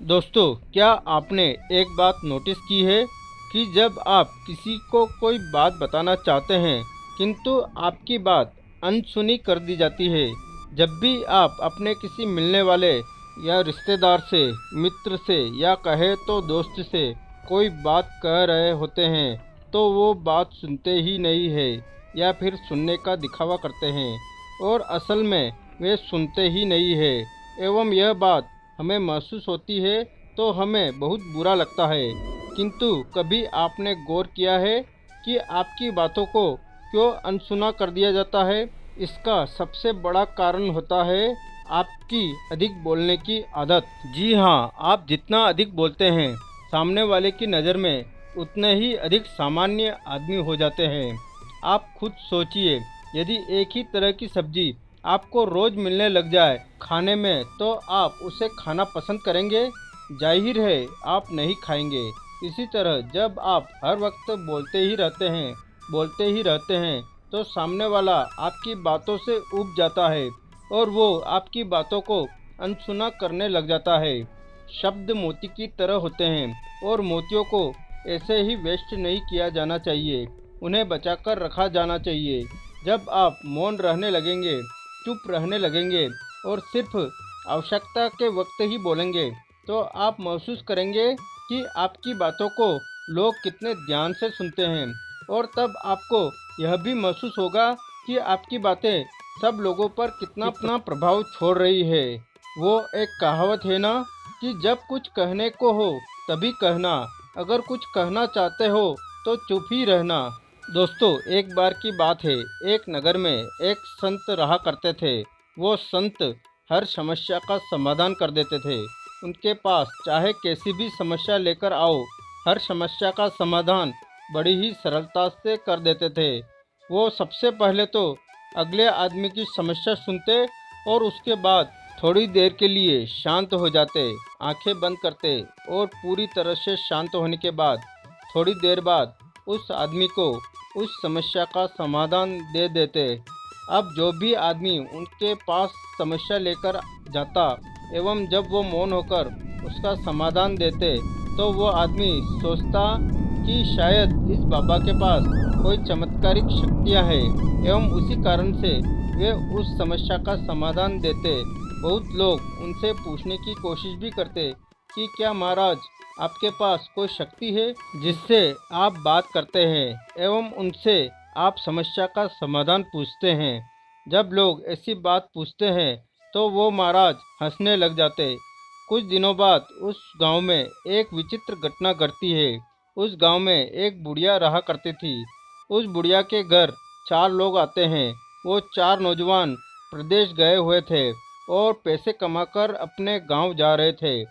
दोस्तों, क्या आपने एक बात नोटिस की है कि जब आप किसी को कोई बात बताना चाहते हैं किंतु आपकी बात अनसुनी कर दी जाती है। जब भी आप अपने किसी मिलने वाले या रिश्तेदार से, मित्र से या कहे तो दोस्त से कोई बात कह रहे होते हैं तो वो बात सुनते ही नहीं है या फिर सुनने का दिखावा करते हैं और असल में वे सुनते ही नहीं है। एवं यह बात हमें महसूस होती है तो हमें बहुत बुरा लगता है। किंतु कभी आपने गौर किया है कि आपकी बातों को क्यों अनसुना कर दिया जाता है? इसका सबसे बड़ा कारण होता है आपकी अधिक बोलने की आदत। जी हाँ, आप जितना अधिक बोलते हैं सामने वाले की नज़र में उतने ही अधिक सामान्य आदमी हो जाते हैं। आप खुद सोचिए, यदि एक ही तरह की सब्जी आपको रोज मिलने लग जाए खाने में तो आप उसे खाना पसंद करेंगे? जाहिर है आप नहीं खाएंगे। इसी तरह जब आप हर वक्त बोलते ही रहते हैं तो सामने वाला आपकी बातों से ऊब जाता है और वो आपकी बातों को अनसुना करने लग जाता है। शब्द मोती की तरह होते हैं और मोतियों को ऐसे ही वेस्ट नहीं किया जाना चाहिए, उन्हें बचाकर रखा जाना चाहिए। जब आप मौन रहने लगेंगे, चुप रहने लगेंगे और सिर्फ आवश्यकता के वक्त ही बोलेंगे तो आप महसूस करेंगे कि आपकी बातों को लोग कितने ध्यान से सुनते हैं और तब आपको यह भी महसूस होगा कि आपकी बातें सब लोगों पर कितना प्रभाव छोड़ रही है। वो एक कहावत है ना कि जब कुछ कहने को हो तभी कहना, अगर कुछ कहना चाहते हो तो चुप ही रहना। दोस्तों, एक बार की बात है, एक नगर में एक संत रहा करते थे। वो संत हर समस्या का समाधान कर देते थे। उनके पास चाहे कैसी भी समस्या लेकर आओ, हर समस्या का समाधान बड़ी ही सरलता से कर देते थे। वो सबसे पहले तो अगले आदमी की समस्या सुनते और उसके बाद थोड़ी देर के लिए शांत हो जाते, आंखें बंद करते और पूरी तरह से शांत होने के बाद थोड़ी देर बाद उस आदमी को उस समस्या का समाधान दे देते। अब जो भी आदमी उनके पास समस्या लेकर जाता एवं जब वो मौन होकर उसका समाधान देते तो वो आदमी सोचता कि शायद इस बाबा के पास कोई चमत्कारिक शक्तियाँ हैं एवं उसी कारण से वे उस समस्या का समाधान देते। बहुत लोग उनसे पूछने की कोशिश भी करते कि क्या महाराज आपके पास कोई शक्ति है जिससे आप बात करते हैं एवं उनसे आप समस्या का समाधान पूछते हैं। जब लोग ऐसी बात पूछते हैं तो वो महाराज हंसने लग जाते। कुछ दिनों बाद उस गांव में एक विचित्र घटना घटती है। उस गांव में एक बुढ़िया रहा करती थी। उस बुढ़िया के घर चार लोग आते हैं। वो चार नौजवान प्रदेश गए हुए थे और पैसे कमाकर अपने गांव जा रहे थे।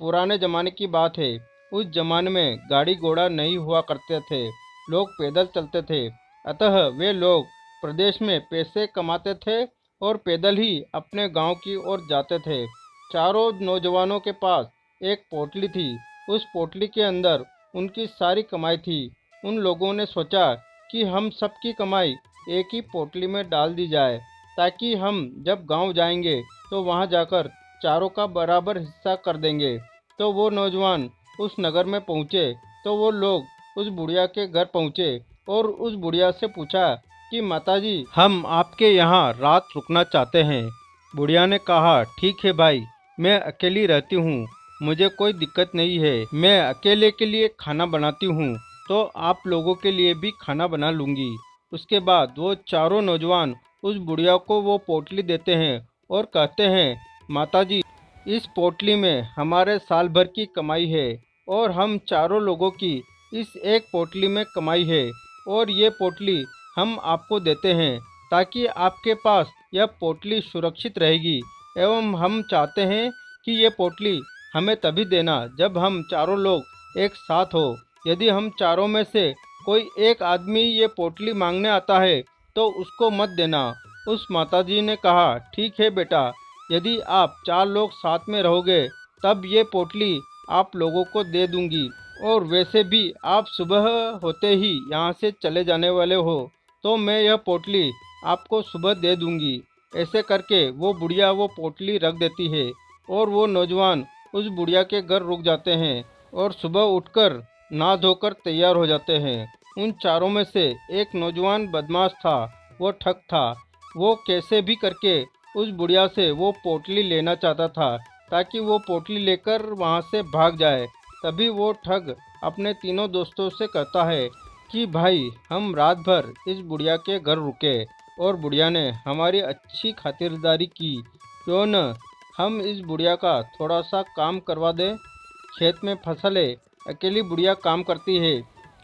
पुराने ज़माने की बात है। उस ज़माने में गाड़ी घोड़ा नहीं हुआ करते थे, लोग पैदल चलते थे। अतः वे लोग प्रदेश में पैसे कमाते थे और पैदल ही अपने गांव की ओर जाते थे। चारों नौजवानों के पास एक पोटली थी। उस पोटली के अंदर उनकी सारी कमाई थी। उन लोगों ने सोचा कि हम सबकी कमाई एक ही पोटली में डाल दी जाए ताकि हम जब गांव जाएंगे तो वहां जाकर चारों का बराबर हिस्सा कर देंगे। तो वो नौजवान उस नगर में पहुँचे तो वो लोग उस बुढ़िया के घर पहुँचे और उस बुढ़िया से पूछा कि माताजी, हम आपके यहाँ रात रुकना चाहते हैं। बुढ़िया ने कहा, ठीक है भाई, मैं अकेली रहती हूँ, मुझे कोई दिक्कत नहीं है, मैं अकेले के लिए खाना बनाती हूँ तो आप लोगों के लिए भी खाना बना लूँगी। उसके बाद वो चारों नौजवान उस बुढ़िया को वो पोटली देते हैं और कहते हैं, माताजी, इस पोटली में हमारे साल भर की कमाई है और हम चारों लोगों की इस एक पोटली में कमाई है और ये पोटली हम आपको देते हैं ताकि आपके पास यह पोटली सुरक्षित रहेगी एवं हम चाहते हैं कि ये पोटली हमें तभी देना जब हम चारों लोग एक साथ हो। यदि हम चारों में से कोई एक आदमी ये पोटली मांगने आता है तो उसको मत देना। उस माताजी ने कहा, ठीक है बेटा, यदि आप चार लोग साथ में रहोगे तब ये पोटली आप लोगों को दे दूंगी और वैसे भी आप सुबह होते ही यहाँ से चले जाने वाले हो तो मैं यह पोटली आपको सुबह दे दूंगी। ऐसे करके वो बुढ़िया वो पोटली रख देती है और वो नौजवान उस बुढ़िया के घर रुक जाते हैं और सुबह उठकर नहा धोकर तैयार हो जाते हैं। उन चारों में से एक नौजवान बदमाश था, वो ठग था। वो कैसे भी करके उस बुढ़िया से वो पोटली लेना चाहता था ताकि वो पोटली लेकर वहाँ से भाग जाए। तभी वो ठग अपने तीनों दोस्तों से कहता है कि भाई हम रात भर इस बुढ़िया के घर रुके और बुढ़िया ने हमारी अच्छी खातिरदारी की, क्यों न हम इस बुढ़िया का थोड़ा सा काम करवा दें। खेत में फसल है, अकेली बुढ़िया काम करती है,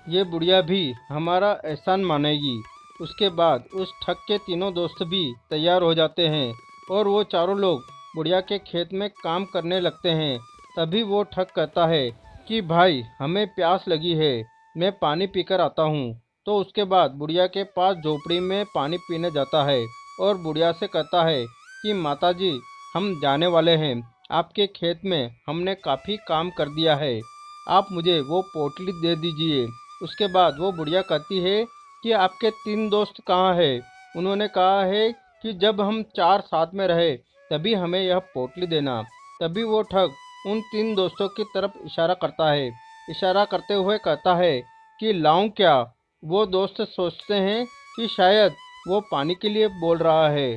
ये बुढ़िया भी हमारा एहसान मानेगी। उसके बाद उस ठग के तीनों दोस्त भी तैयार हो जाते हैं और वो चारों लोग बुढ़िया के खेत में काम करने लगते हैं। तभी वो ठग कहता है कि भाई हमें प्यास लगी है, मैं पानी पीकर आता हूँ। तो उसके बाद बुढ़िया के पास झोपड़ी में पानी पीने जाता है और बुढ़िया से कहता है कि माताजी हम जाने वाले हैं, आपके खेत में हमने काफ़ी काम कर दिया है, आप मुझे वो पोटली दे दीजिए। उसके बाद वो बुढ़िया कहती है कि आपके तीन दोस्त कहाँ हैं? उन्होंने कहा है कि जब हम चार साथ में रहे तभी हमें यह पोटली देना। तभी वो ठग उन तीन दोस्तों की तरफ इशारा करता है, इशारा करते हुए कहता है कि लाऊं क्या? वो दोस्त सोचते हैं कि शायद वो पानी के लिए बोल रहा है।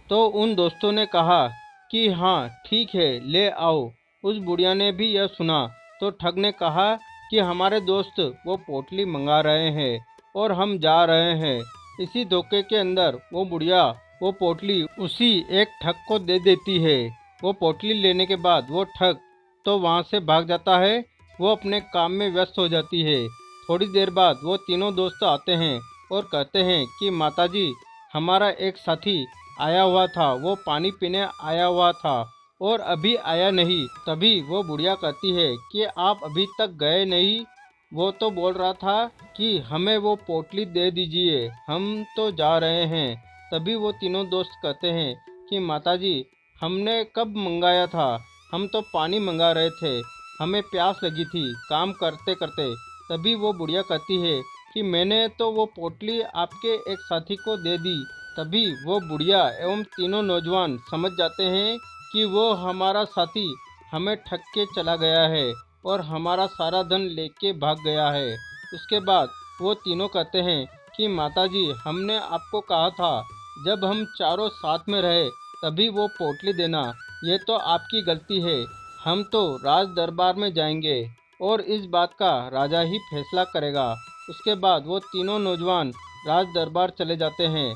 तो उन दोस्तों ने कहा कि हाँ ठीक है, ले आओ। उस बुढ़िया ने भी यह सुना तो ठग ने कहा कि हमारे दोस्त वो पोटली मंगा रहे हैं और हम जा रहे हैं। इसी धोखे के अंदर वो बुढ़िया वो पोटली उसी एक ठग को दे देती है। वो पोटली लेने के बाद वो ठग तो वहाँ से भाग जाता है, वो अपने काम में व्यस्त हो जाती है। थोड़ी देर बाद वो तीनों दोस्त आते हैं और कहते हैं कि माताजी हमारा एक साथी आया हुआ था, वो पानी पीने आया हुआ था और अभी आया नहीं। तभी वो बुढ़िया कहती है कि आप अभी तक गए नहीं, वो तो बोल रहा था कि हमें वो पोटली दे दीजिए, हम तो जा रहे हैं। तभी वो तीनों दोस्त कहते हैं कि माताजी हमने कब मंगाया था, हम तो पानी मंगा रहे थे, हमें प्यास लगी थी काम करते करते। तभी वो बुढ़िया कहती है कि मैंने तो वो पोटली आपके एक साथी को दे दी। तभी वो बुढ़िया एवं तीनों नौजवान समझ जाते हैं कि वो हमारा साथी हमें ठग के चला गया है और हमारा सारा धन लेके भाग गया है। उसके बाद वो तीनों कहते हैं कि माताजी हमने आपको कहा था जब हम चारों साथ में रहे तभी वो पोटली देना, ये तो आपकी गलती है। हम तो राज दरबार में जाएंगे और इस बात का राजा ही फैसला करेगा। उसके बाद वो तीनों नौजवान राज दरबार चले जाते हैं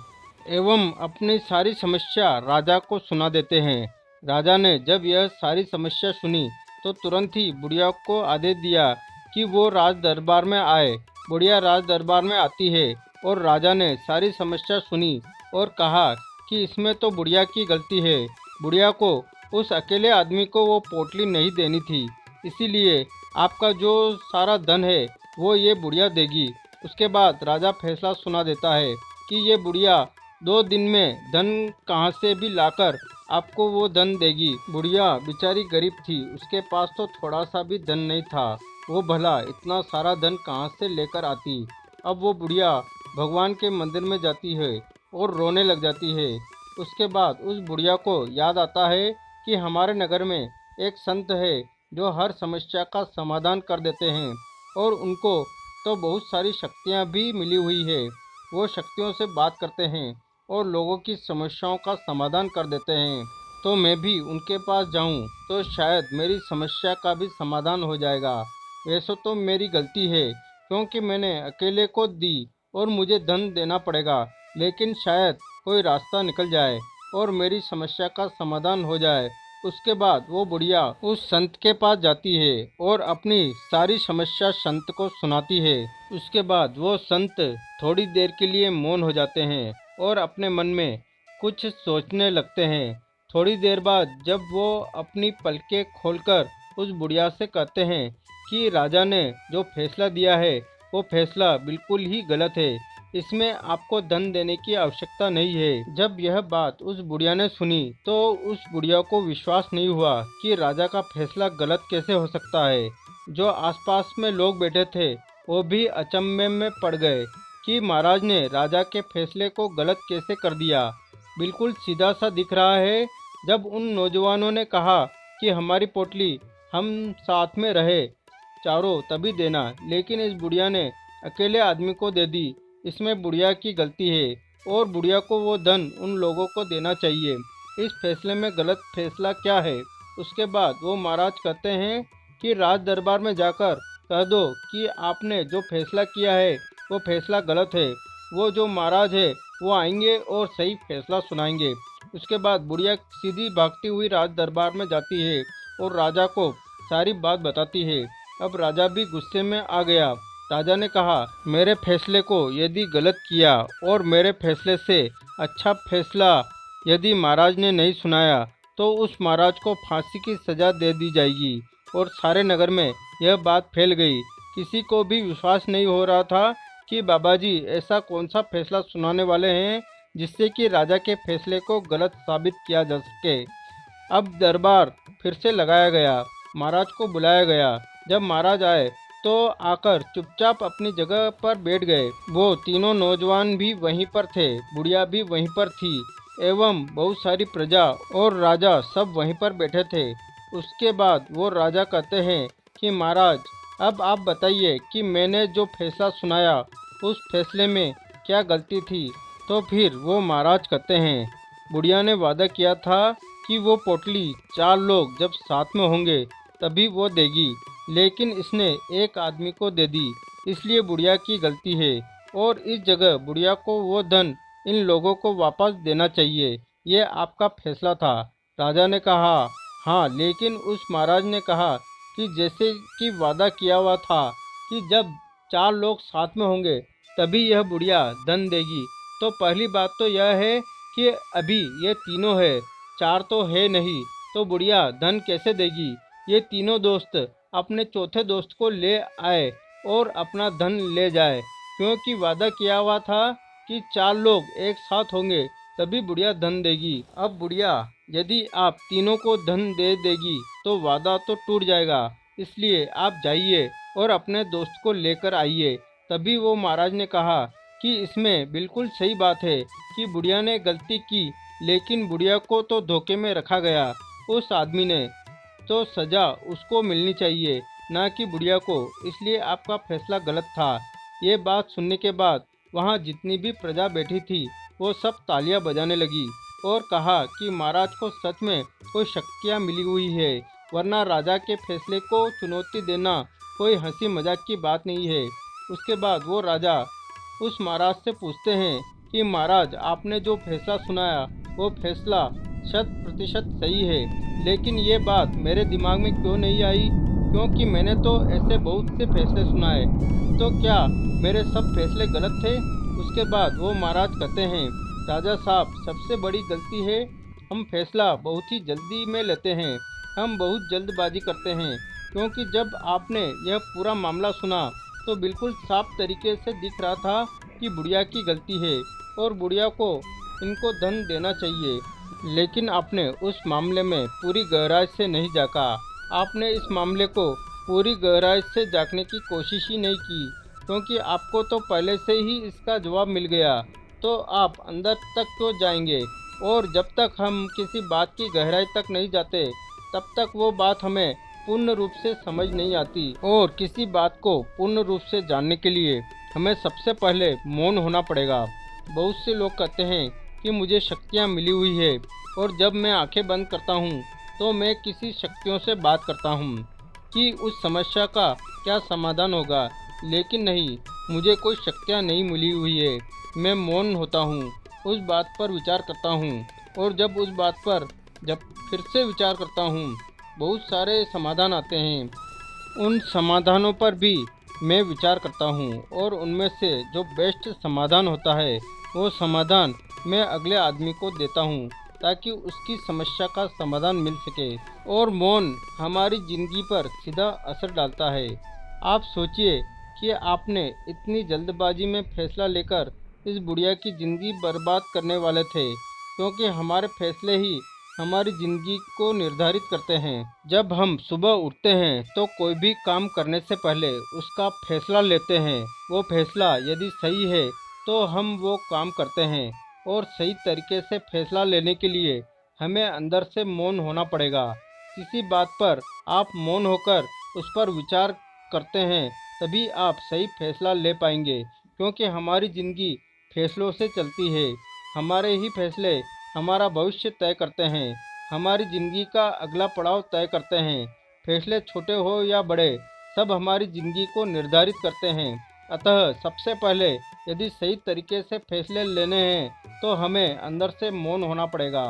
एवं अपनी सारी समस्या राजा को सुना देते हैं। राजा ने जब यह सारी समस्या सुनी तो तुरंत ही बुढ़िया को आदेश दिया कि वो राज दरबार में आए। बुढ़िया राज दरबार में आती है और राजा ने सारी समस्या सुनी और कहा कि इसमें तो बुढ़िया की गलती है, बुढ़िया को उस अकेले आदमी को वो पोटली नहीं देनी थी, इसीलिए आपका जो सारा धन है वो ये बुढ़िया देगी। उसके बाद राजा फैसला सुना देता है कि ये बुढ़िया 2 दिन में धन कहाँ से भी लाकर आपको वो धन देगी। बुढ़िया बेचारी गरीब थी, उसके पास तो थोड़ा सा भी धन नहीं था, वो भला इतना सारा धन कहाँ से लेकर आती। अब वो बुढ़िया भगवान के मंदिर में जाती है और रोने लग जाती है। उसके बाद उस बुढ़िया को याद आता है कि हमारे नगर में एक संत है जो हर समस्या का समाधान कर देते हैं और उनको तो बहुत सारी शक्तियाँ भी मिली हुई है। वो शक्तियों से बात करते हैं और लोगों की समस्याओं का समाधान कर देते हैं। तो मैं भी उनके पास जाऊं तो शायद मेरी समस्या का भी समाधान हो जाएगा। वैसे तो मेरी गलती है क्योंकि मैंने अकेले को दी और मुझे धन देना पड़ेगा, लेकिन शायद कोई रास्ता निकल जाए और मेरी समस्या का समाधान हो जाए। उसके बाद वो बुढ़िया उस संत के पास जाती है और अपनी सारी समस्या संत को सुनाती है। उसके बाद वो संत थोड़ी देर के लिए मौन हो जाते हैं और अपने मन में कुछ सोचने लगते हैं। थोड़ी देर बाद जब वो अपनी पलकें खोलकर उस बुढ़िया से कहते हैं कि राजा ने जो फैसला दिया है वो फैसला बिल्कुल ही गलत है, इसमें आपको धन देने की आवश्यकता नहीं है। जब यह बात उस बुढ़िया ने सुनी तो उस बुढ़िया को विश्वास नहीं हुआ कि राजा का फैसला गलत कैसे हो सकता है। जो आसपास में लोग बैठे थे वो भी अचंभे में पड़ गए कि महाराज ने राजा के फैसले को गलत कैसे कर दिया। बिल्कुल सीधा सा दिख रहा है। जब उन नौजवानों ने कहा कि हमारी पोटली हम साथ में रहे चारों तभी देना, लेकिन इस बुढ़िया ने अकेले आदमी को दे दी। इसमें बुढ़िया की गलती है और बुढ़िया को वो धन उन लोगों को देना चाहिए। इस फैसले में गलत फैसला क्या है? उसके बाद वो महाराज कहते हैं कि राज दरबार में जाकर कह दो कि आपने जो फैसला किया है वो फैसला गलत है। वो जो महाराज है वो आएंगे और सही फैसला सुनाएंगे। उसके बाद बुढ़िया सीधी भागती हुई राज दरबार में जाती है और राजा को सारी बात बताती है। अब राजा भी गुस्से में आ गया। राजा ने कहा, मेरे फैसले को यदि गलत किया और मेरे फैसले से अच्छा फैसला यदि महाराज ने नहीं सुनाया तो उस महाराज को फांसी की सज़ा दे दी जाएगी। और सारे नगर में यह बात फैल गई। किसी को भी विश्वास नहीं हो रहा था कि बाबा जी ऐसा कौन सा फैसला सुनाने वाले हैं जिससे कि राजा के फैसले को गलत साबित किया जा सके। अब दरबार फिर से लगाया गया। महाराज को बुलाया गया। जब महाराज आए तो आकर चुपचाप अपनी जगह पर बैठ गए। वो तीनों नौजवान भी वहीं पर थे, बुढ़िया भी वहीं पर थी एवं बहुत सारी प्रजा और राजा सब वहीं पर बैठे थे। उसके बाद वो राजा कहते हैं कि महाराज, अब आप बताइए कि मैंने जो फैसला सुनाया उस फैसले में क्या गलती थी। तो फिर वो महाराज कहते हैं, बुढ़िया ने वादा किया था कि वो पोटली 4 लोग जब साथ में होंगे तभी वो देगी, लेकिन इसने एक आदमी को दे दी, इसलिए बुढ़िया की गलती है और इस जगह बुढ़िया को वो धन इन लोगों को वापस देना चाहिए। ये आपका फैसला था। राजा ने कहा, हाँ, लेकिन उस महाराज ने कहा कि जैसे कि वादा किया हुआ था कि जब 4 लोग साथ में होंगे तभी यह बुढ़िया धन देगी। तो पहली बात तो यह है कि अभी ये तीनों है, 4 तो है नहीं, तो बुढ़िया धन कैसे देगी? ये तीनों दोस्त अपने चौथे दोस्त को ले आए और अपना धन ले जाए, क्योंकि वादा किया हुआ था कि 4 लोग एक साथ होंगे तभी बुढ़िया धन देगी। अब बुढ़िया यदि आप तीनों को धन दे देगी तो वादा तो टूट जाएगा, इसलिए आप जाइए और अपने दोस्त को लेकर आइए। तभी वो महाराज ने कहा कि इसमें बिल्कुल सही बात है कि बुढ़िया ने गलती की, लेकिन बुढ़िया को तो धोखे में रखा गया। उस आदमी ने तो सज़ा उसको मिलनी चाहिए, ना कि बुढ़िया को, इसलिए आपका फैसला गलत था। ये बात सुनने के बाद वहाँ जितनी भी प्रजा बैठी थी वो सब तालियां बजाने लगी और कहा कि महाराज को सच में कोई शक्तियाँ मिली हुई है, वरना राजा के फैसले को चुनौती देना कोई हंसी मजाक की बात नहीं है। उसके बाद वो राजा उस महाराज से पूछते हैं कि महाराज, आपने जो फैसला सुनाया वो फैसला 100% सही है, लेकिन ये बात मेरे दिमाग में क्यों नहीं आई? क्योंकि मैंने तो ऐसे बहुत से फैसले सुनाए, तो क्या मेरे सब फैसले गलत थे? उसके बाद वो महाराज कहते हैं, राजा साहब, सबसे बड़ी गलती है हम फैसला बहुत ही जल्दी में लेते हैं, हम बहुत जल्दबाजी करते हैं। क्योंकि जब आपने यह पूरा मामला सुना तो बिल्कुल साफ तरीके से दिख रहा था कि बुढ़िया की गलती है और बुढ़िया को इनको धन देना चाहिए, लेकिन आपने उस मामले में पूरी गहराई से नहीं झाँका। आपने इस मामले को पूरी गहराई से झाँकने की कोशिश ही नहीं की, क्योंकि आपको तो पहले से ही इसका जवाब मिल गया, तो आप अंदर तक क्यों जाएंगे? और जब तक हम किसी बात की गहराई तक नहीं जाते तब तक वो बात हमें पूर्ण रूप से समझ नहीं आती। और किसी बात को पूर्ण रूप से जानने के लिए हमें सबसे पहले मौन होना पड़ेगा। बहुत से लोग कहते हैं कि मुझे शक्तियाँ मिली हुई है और जब मैं आंखें बंद करता हूँ तो मैं किसी शक्तियों से बात करता हूँ कि उस समस्या का क्या समाधान होगा, लेकिन नहीं, मुझे कोई शक्तियाँ नहीं मिली हुई है। मैं मौन होता हूँ, उस बात पर विचार करता हूँ और जब उस बात पर जब फिर से विचार करता हूँ बहुत सारे समाधान आते हैं। उन समाधानों पर भी मैं विचार करता हूँ और उनमें से जो बेस्ट समाधान होता है वो समाधान मैं अगले आदमी को देता हूँ ताकि उसकी समस्या का समाधान मिल सके। और मौन हमारी ज़िंदगी पर सीधा असर डालता है। आप सोचिए कि आपने इतनी जल्दबाजी में फैसला लेकर इस बुढ़िया की ज़िंदगी बर्बाद करने वाले थे, क्योंकि हमारे फैसले ही हमारी ज़िंदगी को निर्धारित करते हैं। जब हम सुबह उठते हैं तो कोई भी काम करने से पहले उसका फैसला लेते हैं। वो फैसला यदि सही है तो हम वो काम करते हैं, और सही तरीके से फैसला लेने के लिए हमें अंदर से मौन होना पड़ेगा। किसी बात पर आप मौन होकर उस पर विचार करते हैं, तभी आप सही फैसला ले पाएंगे। क्योंकि हमारी ज़िंदगी फैसलों से चलती है। हमारे ही फैसले हमारा भविष्य तय करते हैं, हमारी ज़िंदगी का अगला पड़ाव तय करते हैं। फैसले छोटे हो या बड़े, सब हमारी ज़िंदगी को निर्धारित करते हैं। अतः सबसे पहले यदि सही तरीके से फैसले लेने हैं तो हमें अंदर से मौन होना पड़ेगा।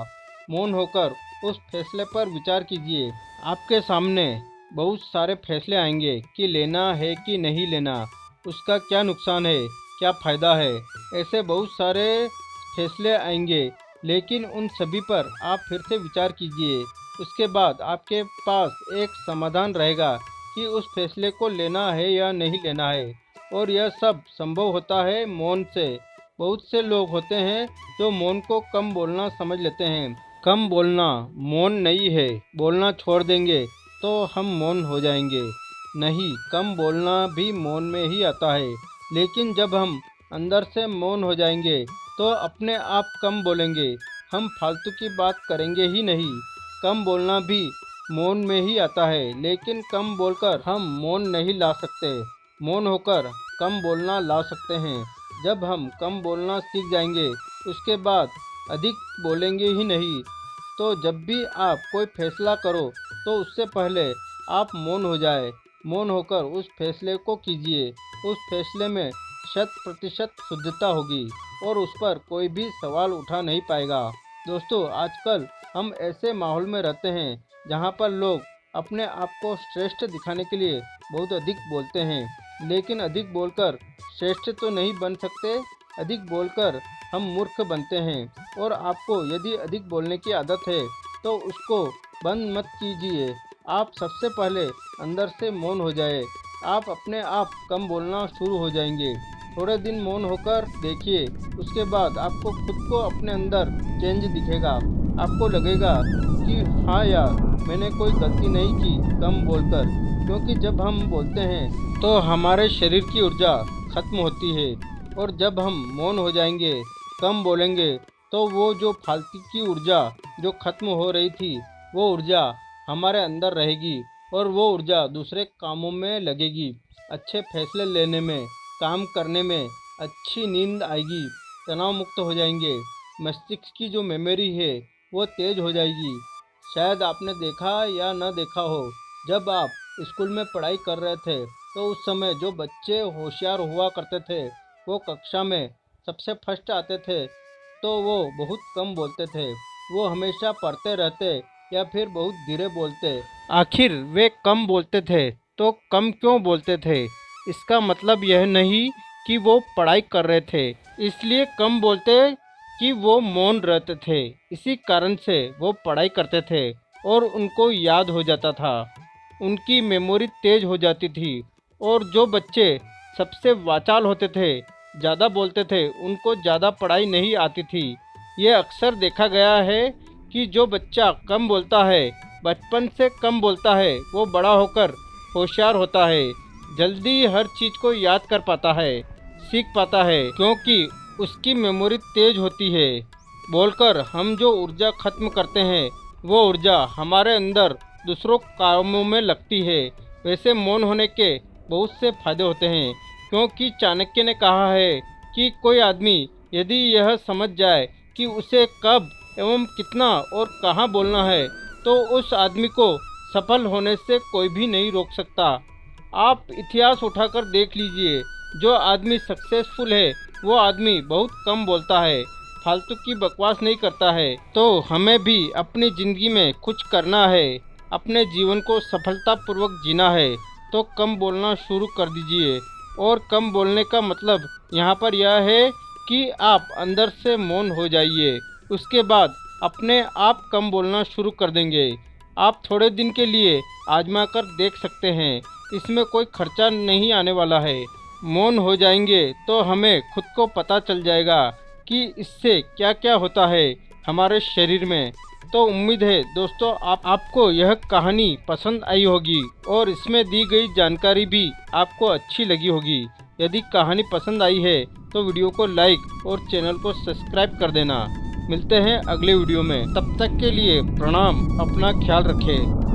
मौन होकर उस फैसले पर विचार कीजिए। आपके सामने बहुत सारे फैसले आएंगे कि लेना है कि नहीं लेना, उसका क्या नुकसान है, क्या फ़ायदा है। ऐसे बहुत सारे फैसले आएंगे, लेकिन उन सभी पर आप फिर से विचार कीजिए। उसके बाद आपके पास एक समाधान रहेगा कि उस फैसले को लेना है या नहीं लेना है। और यह सब संभव होता है मौन से। बहुत से लोग होते हैं जो मौन को कम बोलना समझ लेते हैं। कम बोलना मौन नहीं है, बोलना छोड़ देंगे तो हम मौन हो जाएंगे। नहीं, कम बोलना भी मौन में ही आता है। लेकिन जब हम अंदर से मौन हो जाएंगे तो अपने आप कम बोलेंगे, हम फालतू की बात करेंगे ही नहीं। कम बोलना भी मौन में ही आता है, लेकिन कम बोलकर हम मौन नहीं ला सकते। मौन होकर कम बोलना ला सकते हैं। जब हम कम बोलना सीख जाएंगे, उसके बाद अधिक बोलेंगे ही नहीं। तो जब भी आप कोई फैसला करो तो उससे पहले आप मौन हो जाए। मौन होकर उस फैसले को कीजिए। उस फैसले में 100% शुद्धता होगी और उस पर कोई भी सवाल उठा नहीं पाएगा। दोस्तों, आजकल हम ऐसे माहौल में रहते हैं जहां पर लोग अपने आप को श्रेष्ठ दिखाने के लिए बहुत अधिक बोलते हैं। लेकिन अधिक बोलकर श्रेष्ठ तो नहीं बन सकते, अधिक बोलकर हम मूर्ख बनते हैं। और आपको यदि अधिक बोलने की आदत है तो उसको बंद मत कीजिए। आप सबसे पहले अंदर से मौन हो जाए। आप अपने आप कम बोलना शुरू हो जाएंगे। थोड़े दिन मौन होकर देखिए, उसके बाद आपको खुद को अपने अंदर चेंज दिखेगा। आपको लगेगा कि हाँ यार, मैंने कोई गलती नहीं की कम बोलकर। क्योंकि जब हम बोलते हैं तो हमारे शरीर की ऊर्जा खत्म होती है। और जब हम मौन हो जाएंगे, कम बोलेंगे, तो वो जो फालतू की ऊर्जा जो खत्म हो रही थी, वो ऊर्जा हमारे अंदर रहेगी और वो ऊर्जा दूसरे कामों में लगेगी। अच्छे फैसले लेने में, काम करने में, अच्छी नींद आएगी, तनाव मुक्त हो जाएंगे। मस्तिष्क की जो मेमोरी है वो तेज हो जाएगी। शायद आपने देखा या न देखा हो, जब आप स्कूल में पढ़ाई कर रहे थे तो उस समय जो बच्चे होशियार हुआ करते थे वो कक्षा में सबसे फर्स्ट आते थे, तो वो बहुत कम बोलते थे। वो हमेशा पढ़ते रहते या फिर बहुत धीरे बोलते। आखिर वे कम बोलते थे तो कम क्यों बोलते थे? इसका मतलब यह नहीं कि वो पढ़ाई कर रहे थे इसलिए कम बोलते, कि वो मौन रहते थे। इसी कारण से वो पढ़ाई करते थे और उनको याद हो जाता था, उनकी मेमोरी तेज हो जाती थी। और जो बच्चे सबसे वाचाल होते थे, ज़्यादा बोलते थे, उनको ज़्यादा पढ़ाई नहीं आती थी। ये अक्सर देखा गया है कि जो बच्चा कम बोलता है, बचपन से कम बोलता है, वो बड़ा होकर होशियार होता है, जल्दी हर चीज़ को याद कर पाता है, सीख पाता है, क्योंकि उसकी मेमोरी तेज होती है। बोलकर हम जो ऊर्जा खत्म करते हैं, वो ऊर्जा हमारे अंदर दूसरों कामों में लगती है। वैसे मौन होने के बहुत से फायदे होते हैं, क्योंकि चाणक्य ने कहा है कि कोई आदमी यदि यह समझ जाए कि उसे कब एवं कितना और कहाँ बोलना है, तो उस आदमी को सफल होने से कोई भी नहीं रोक सकता। आप इतिहास उठाकर देख लीजिए, जो आदमी सक्सेसफुल है वो आदमी बहुत कम बोलता है, फालतू की बकवास नहीं करता है। तो हमें भी अपनी ज़िंदगी में कुछ करना है, अपने जीवन को सफलतापूर्वक जीना है, तो कम बोलना शुरू कर दीजिए। और कम बोलने का मतलब यहाँ पर यह है कि आप अंदर से मौन हो जाइए। उसके बाद अपने आप कम बोलना शुरू कर देंगे। आप थोड़े दिन के लिए आजमा कर देख सकते हैं, इसमें कोई खर्चा नहीं आने वाला है। मौन हो जाएंगे तो हमें खुद को पता चल जाएगा कि इससे क्या क्या होता है हमारे शरीर में। तो उम्मीद है दोस्तों आपको यह कहानी पसंद आई होगी और इसमें दी गई जानकारी भी आपको अच्छी लगी होगी। यदि कहानी पसंद आई है तो वीडियो को लाइक और चैनल को सब्सक्राइब कर देना। मिलते हैं अगले वीडियो में, तब तक के लिए प्रणाम, अपना ख्याल रखें।